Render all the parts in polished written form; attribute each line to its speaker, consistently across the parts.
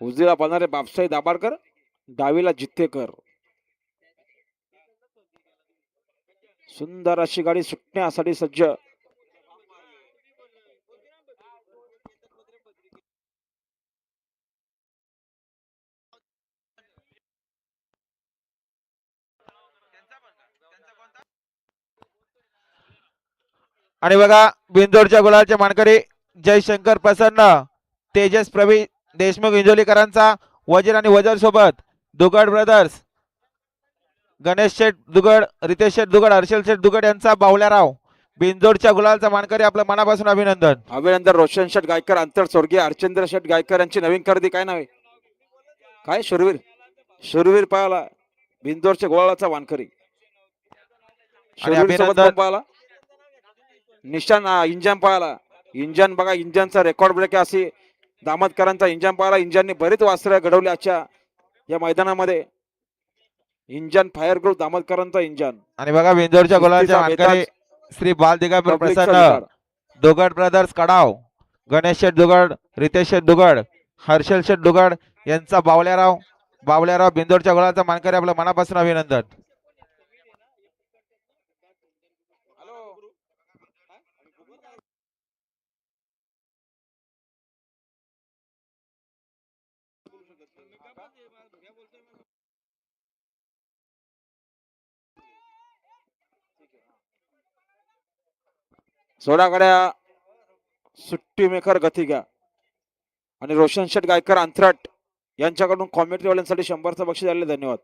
Speaker 1: उजवीला पळणारे बापसाई दाभाडकर, डावीला जित्तेकर. सुंदर अशी गाडी सुटण्यासाठी सज्ज.
Speaker 2: आणि बघा बिंदोडच्या गुलालचे मानकरी जयशंकर प्रसन्न, तेजस प्रवीण देशमुख इंजोलीकरांचा वजीर आणि वजर सोबत दुगड ब्रदर्स, गणेश शेठ दुगड, रितेश शेठ दुगड, हर्षल शेठ दुगड यांचा बावल्याराव. बिंदोडच्या गुलालचा मानकरी आपलं मनापासून अभिनंदन.
Speaker 1: अभिनंदन. रोशन शेठ गायकर अंतर स्वर्गीय हरचंद्र शेठ गायकर यांची नवीन खरेदी. काय नाव आहे? काय? शूरवीर. शूरवीर पाहायला बिंदोडच्या गोळाचा वानकरी. शूरवीर सोबत कोण पाहायला? निशान इंजन पाहायला. इंजन बघा, इंजनचा रेकॉर्ड ब्रेक अशी दामतकरांचा इंजन पाहायला. इंजनने बरीच वासरे घडवली आजच्या या मैदानामध्ये. इंजन फायर ग्रुप दामतकरांचा इंजन.
Speaker 2: आणि बघा बिंदोडच्या गुलालच्या मानकरी श्री बाल दिगंबर प्रसन्न, दुगड ब्रदर्स कडाव, गणेश शेठ दुगड, रितेश शेठ दुगड, हर्षल शेठ दुगड यांचा बावल्याराव. बावल्याराव बिंदोडच्या गुलालचा मानकरी आपलं मनापासून अभिनंदन.
Speaker 1: सोडा गाड्या सुट्टी मेकर गतिगा आणि रोशन शेठ गायकर अंतराट यांच्याकडून कॉमेंट्रीवाल्यांसाठी 100चं बक्षीस आले. धन्यवाद.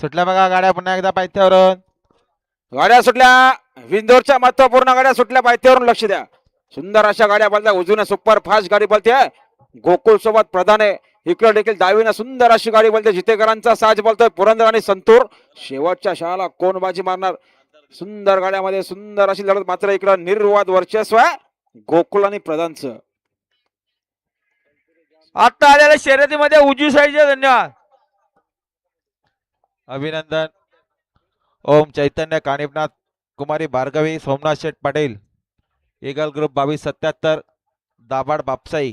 Speaker 2: सुटल्या बघा गाड्या पुन्हा एकदा पायथ्यावरून.
Speaker 1: गाड्या सुटल्या. विंदोरच्या महत्वपूर्ण गाड्या सुटल्या. पायथ्यावरून लक्ष द्या. सुंदर अशा गाड्या बोलतात. उजवीने सुपर फास्ट गाडी बोलते गोकुळ सोबत प्रधान आहे. इकडे देखील डावीने सुंदर अशी गाडी बोलते. जितेकरांचा साज बोलतोय पुरंदर आणि संतूर. शेवटच्या शाळाला कोण बाजी मारणार? सुंदर गाड्यामध्ये सुंदर अशी लढत. मात्र इकडे निर्वाद वर्चस्व आहे गोकुळ आणि प्रधानचं.
Speaker 2: आता आलेल्या शर्यतीमध्ये उजवी साईडचे धन्यवाद. अभिनंदन. ओम चैतन्य कानिपनाथ, कुमारी भार्गवी, सोमनाथ शेठ पाटील, ईगल ग्रुप 2277, दाभाड बापसाई.